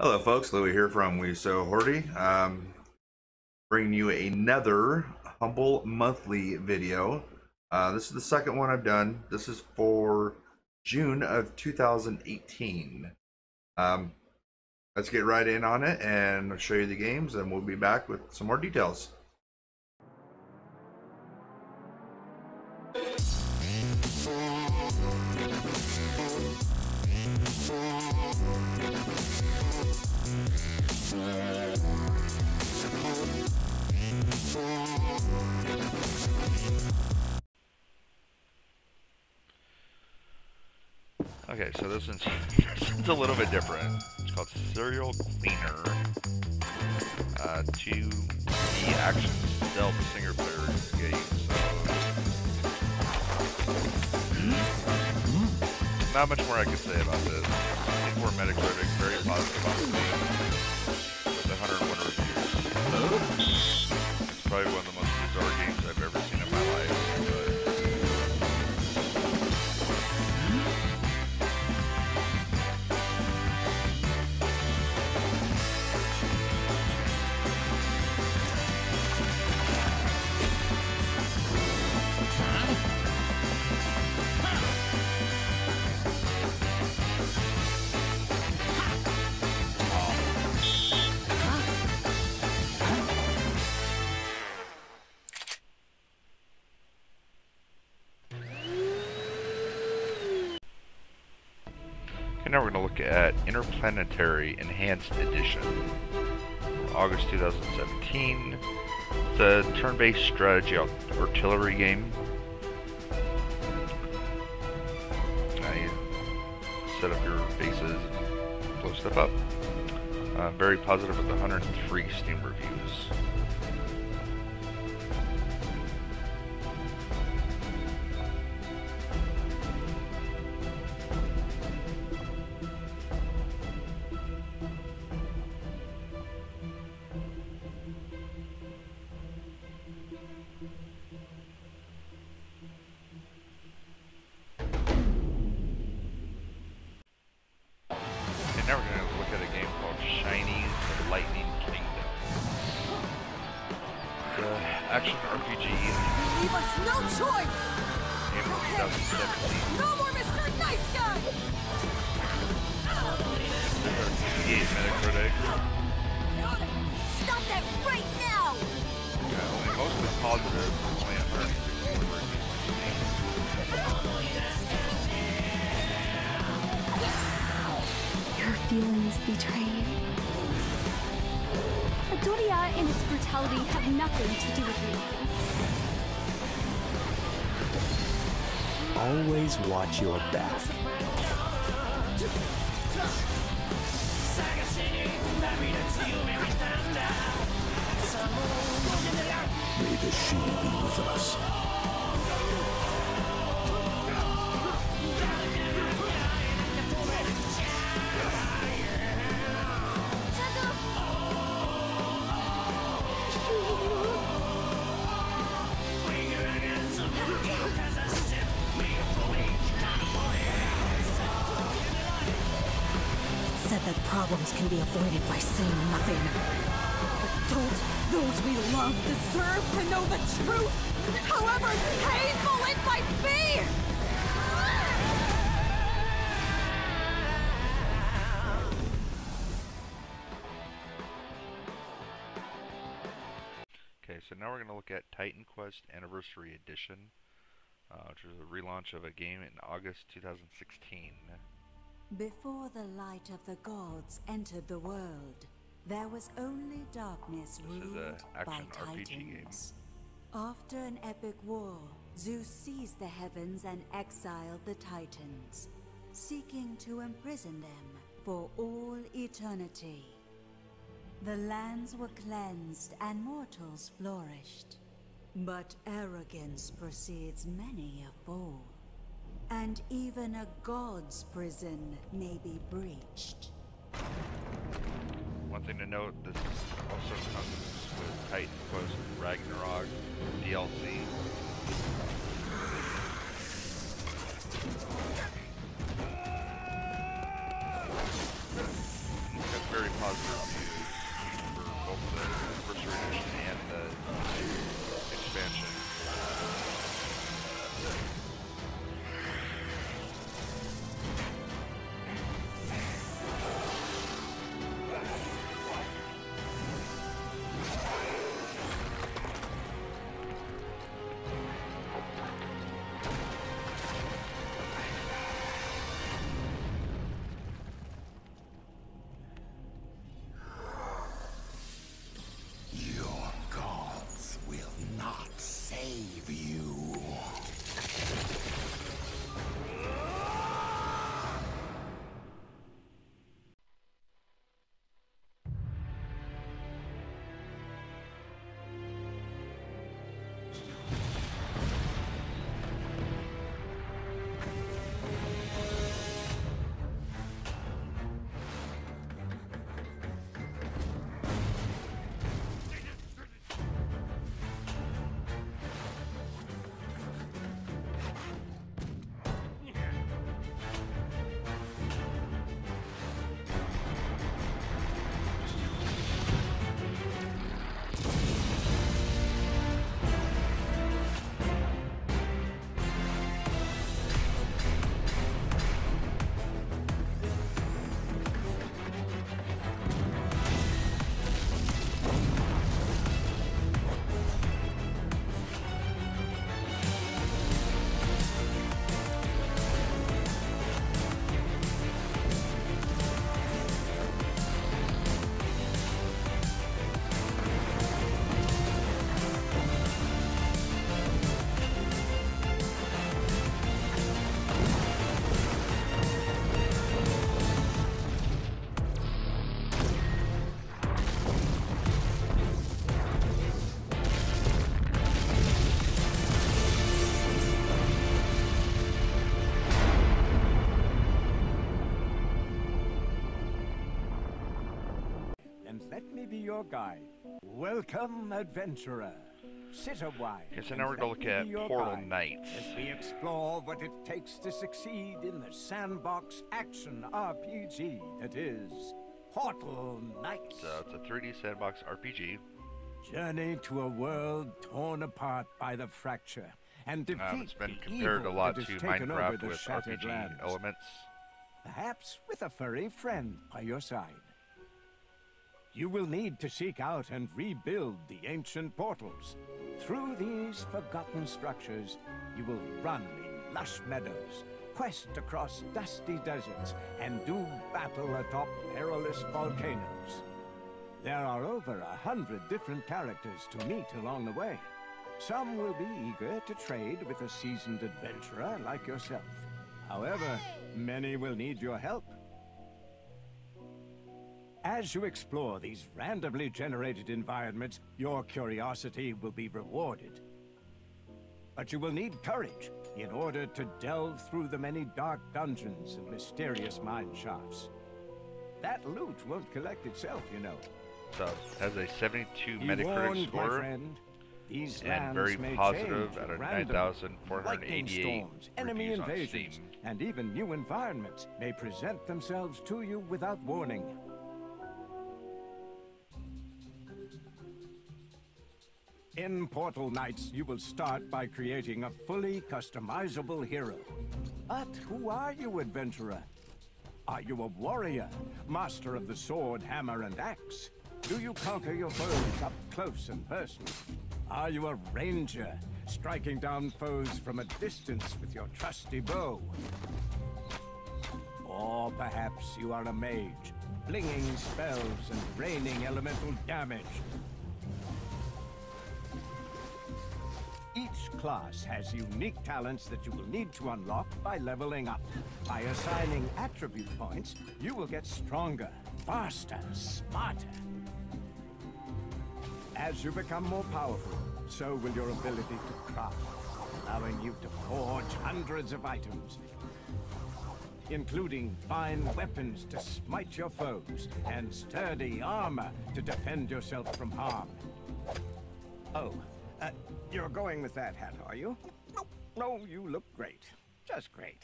Hello folks, Louie here from We So Horty. Bringing you another Humble Monthly video. This is the second one I've done. This is for June of 2018. Let's get right in on it and show you the games, and we'll be back with some more details. Okay, so this one's a little bit different. It's called Serial Cleaner. 2D action stealth single player game. So not much more I can say about this. 24 Metacritic, very positive on the game, with 101 reviews. It's probably one of the most bizarre games I've ever seen in my life. Now we're going to look at Interplanetary Enhanced Edition, August 2017. It's a turn-based strategy artillery game. You set up your bases, blow stuff up. Very positive with 103 Steam reviews. Now we're going to look at a game called Shiny's Lightning Kingdom. It's an action RPG. Leave us no choice! Game from 2017. No more Mr. Nice Guy! There's our 68 Metacritic. Stop that right now! Only mostly positive. Only 164 reviews. Your feelings betrayed. Adoria and its brutality have nothing to do with me. Always watch your back. May the shield be with us. Said that problems can be avoided by saying nothing. But don't those we love deserve to know the truth, however painful it might be? Okay, so now we're going to look at Titan Quest Anniversary Edition, which is a relaunch of a game in August 2016. Before the light of the gods entered the world, there was only darkness ruled by Titans. After an epic war, Zeus seized the heavens and exiled the Titans, seeking to imprison them for all eternity. The lands were cleansed and mortals flourished. But arrogance precedes many a fall. And even a god's prison may be breached. One thing to note, this also comes with Titan Quest Ragnarok DLC. It's very positive reviews for both the Anniversary Edition and the expansion. Your guide. Welcome, adventurer. Sit a while. Okay, so now we're going to look at Portal Knights. As we explore what it takes to succeed in the sandbox action RPG that is Portal Knights. So it's a 3D sandbox RPG. Journey to a world torn apart by the fracture and defeat it's been compared a lot to Minecraft with RPG lands. elements. Perhaps with a furry friend by your side. You will need to seek out and rebuild the ancient portals. Through these forgotten structures, you will run in lush meadows, quest across dusty deserts, and do battle atop perilous volcanoes. There are over 100 different characters to meet along the way. Some will be eager to trade with a seasoned adventurer like yourself. However, many will need your help. As you explore these randomly generated environments, your curiosity will be rewarded. But you will need courage in order to delve through the many dark dungeons and mysterious mine shafts. That loot won't collect itself, you know. So it has a 72 Metacritic score, my friend. These and very positive at a 9,488 enemy reviews on invasions, Steam. And even new environments may present themselves to you without warning. In Portal Knights, you will start by creating a fully customizable hero. But who are you, adventurer? Are you a warrior, master of the sword, hammer, and axe? Do you conquer your foes up close and personal? Are you a ranger, striking down foes from a distance with your trusty bow? Or perhaps you are a mage, flinging spells and raining elemental damage. Each class has unique talents that you will need to unlock by leveling up. By assigning attribute points, you will get stronger, faster, smarter. As you become more powerful, so will your ability to craft, allowing you to forge hundreds of items, including fine weapons to smite your foes, and sturdy armor to defend yourself from harm. Oh, you're going with that hat, are you? No, you look great. Just great.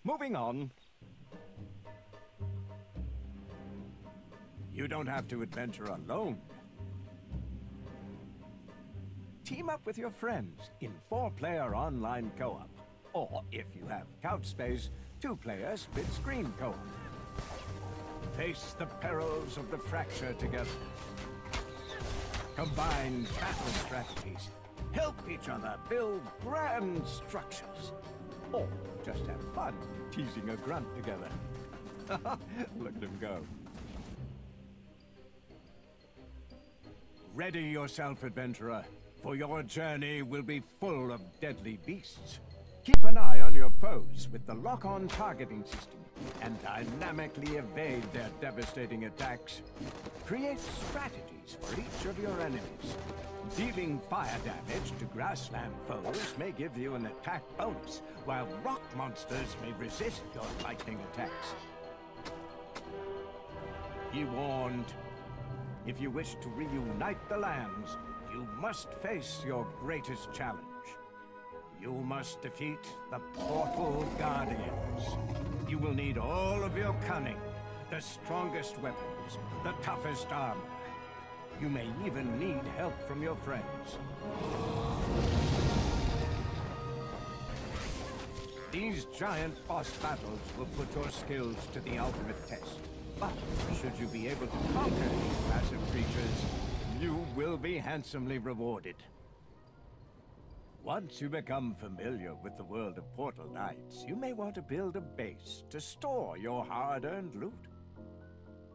Moving on. You don't have to adventure alone. Team up with your friends in 4-player online co-op. Or, if you have couch space, 2-player split-screen co-op. Face the perils of the fracture together. Combine battle strategies. Help each other build grand structures. Or just have fun teasing a grunt together. Look at him go. Ready yourself, adventurer, for your journey will be full of deadly beasts. Keep an eye on your foes with the lock-on targeting system and dynamically evade their devastating attacks. Create strategies for each of your enemies. Dealing fire damage to grassland foes may give you an attack bonus, while rock monsters may resist your lightning attacks. Be warned. If you wish to reunite the lands, you must face your greatest challenge. You must defeat the Portal Guardians. You will need all of your cunning, the strongest weapons, the toughest armor. You may even need help from your friends. These giant boss battles will put your skills to the ultimate test. But should you be able to conquer these massive creatures, you will be handsomely rewarded. Once you become familiar with the world of Portal Knights, you may want to build a base to store your hard-earned loot.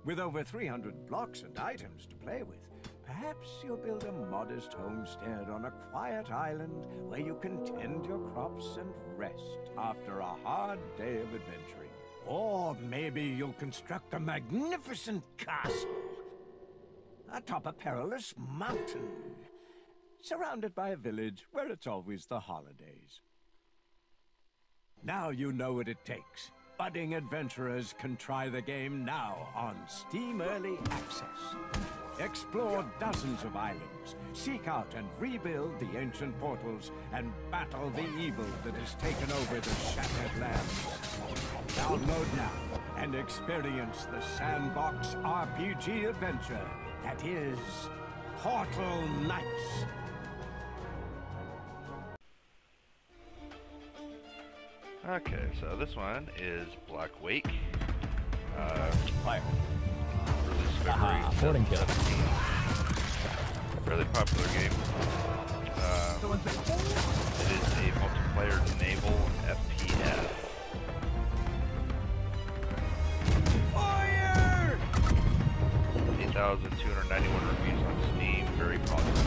With over 300 blocks and items to play with, perhaps you'll build a modest homestead on a quiet island where you can tend your crops and rest after a hard day of adventuring. Or maybe you'll construct a magnificent castle atop a perilous mountain, surrounded by a village where it's always the holidays. Now you know what it takes. Budding adventurers can try the game now on Steam Early Access. Explore dozens of islands, seek out and rebuild the ancient portals, and battle the evil that has taken over the Shattered Lands. Download now and experience the sandbox RPG adventure that is Portal Knights. Okay, so this one is Blackwake. Fire. Released February 17th. Fairly popular game. It is a multiplayer naval FPS. Fire! 8,291 reviews on Steam. Very positive.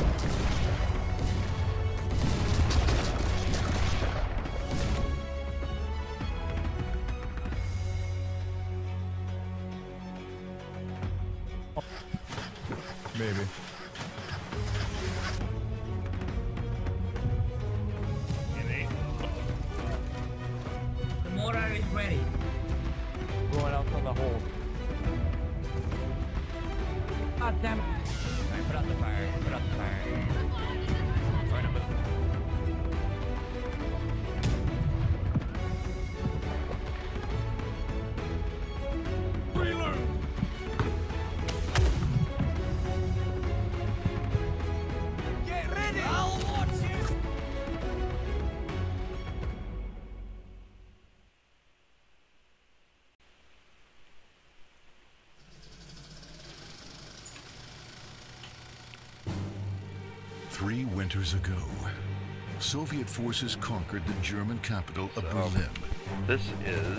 Maybe. The mortar is ready. Going out from the hold. God damn it. Alright, put out the fire. Put out the fire. Trying to move. Get ready! I'll watch you. Three winters ago, Soviet forces conquered the German capital of Berlin. This is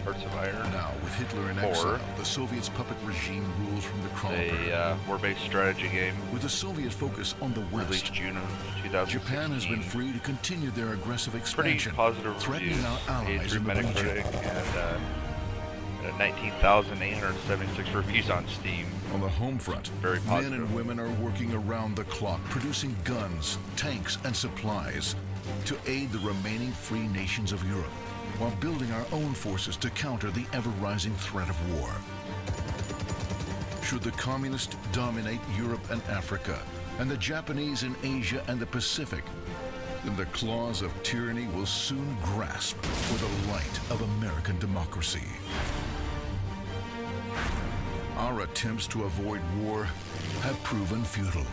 Hearts of Iron. Now, with Hitler in 4. exile, the Soviets' puppet regime rules from the Kronberg. A war-based strategy game. With a Soviet focus on the West, Released June of 2016. Japan has been free to continue their aggressive Pretty expansion, positive threatening reviews. our allies in the Metacritic region. and 19,876 reviews on Steam. On the home front, Very men positive. and women are working around the clock, producing guns, tanks, and supplies to aid the remaining free nations of Europe, while building our own forces to counter the ever-rising threat of war. Should the communists dominate Europe and Africa, and the Japanese in Asia and the Pacific, then the claws of tyranny will soon grasp for the light of American democracy. our attempts to avoid war have proven futile.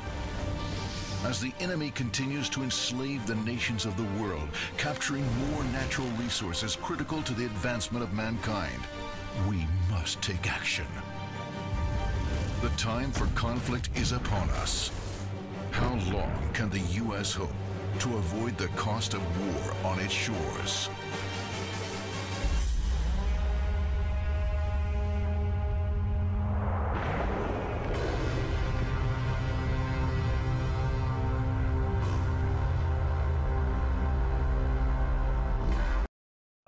As the enemy continues to enslave the nations of the world, capturing more natural resources critical to the advancement of mankind, we must take action. The time for conflict is upon us. How long can the U.S. hope to avoid the cost of war on its shores?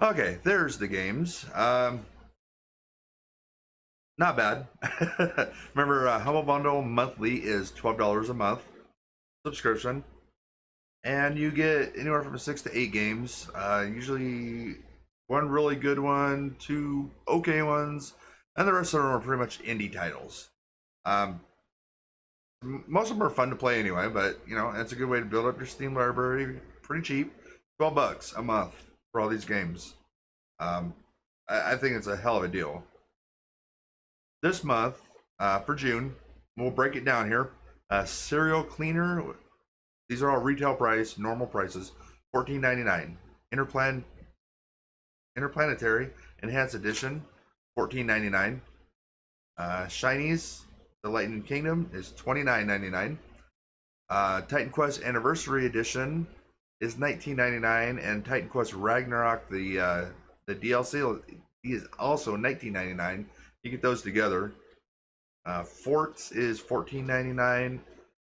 Okay, there's the games. Not bad. Remember, Humble Bundle monthly is $12 a month subscription, and you get anywhere from 6 to 8 games. Usually, one really good one, 2 okay ones, and the rest of them are pretty much indie titles. Most of them are fun to play anyway, but you know, it's a good way to build up your Steam library. Pretty cheap, $12 a month for all these games. I think it's a hell of a deal. This month, for June, we'll break it down here. Cereal cleaner, these are all retail price, normal prices, $14.99. Interplanetary Enhanced Edition, $14.99. Shinies, The Lightning Kingdom is $29.99. Titan Quest Anniversary Edition is $19.99, and Titan Quest Ragnarok, the DLC, is also $19.99. You get those together. Forts is $14.99.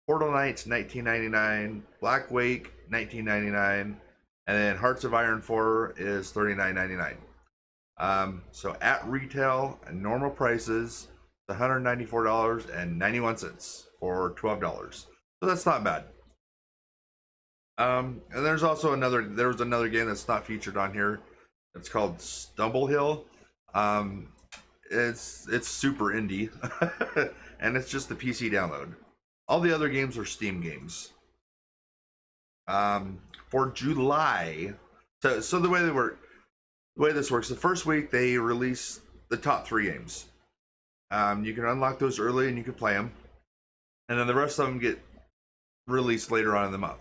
Portal Knights $19.99. Blackwake $19.99, and then Hearts of Iron 4 is $39.99. So at retail, normal prices, $194.91 for $12. So that's not bad. And there's also another game that's not featured on here. It's called Stumble Hill. It's super indie, and it's just the PC download. All the other games are Steam games. For July, so the way this works, the first week they release the top 3 games. You can unlock those early and you can play them, and then the rest of them get released later on in the month.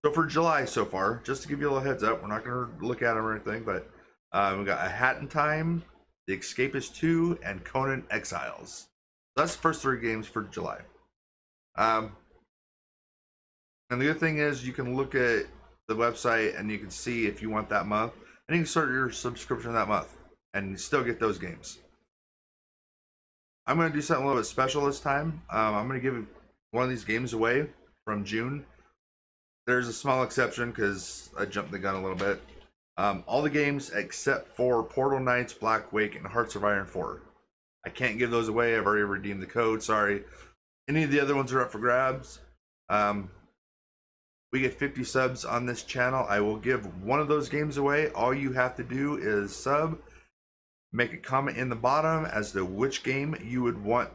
So for July so far, just to give you a little heads up, we're not going to look at them or anything, but we got A Hat in Time, The Escapist 2, and Conan Exiles. That's the first 3 games for July. And the good thing is you can look at the website and you can see if you want that month, and you can start your subscription that month and still get those games. I'm going to do something a little bit special this time. I'm going to give one of these games away from June. There's a small exception because I jumped the gun a little bit. All the games except for Portal Knights, Blackwake, and Hearts of Iron 4. I can't give those away. I've already redeemed the code. Sorry. Any of the other ones are up for grabs. We get 50 subs on this channel. I will give one of those games away. All you have to do is sub, make a comment in the bottom as to which game you would want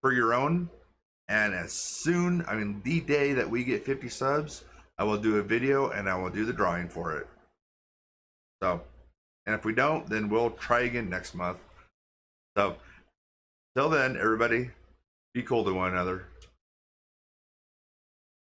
for your own. And as soon, the day that we get 50 subs, I will do a video and I will do the drawing for it. So, and if we don't, then we'll try again next month. So, till then, everybody, be cool to one another.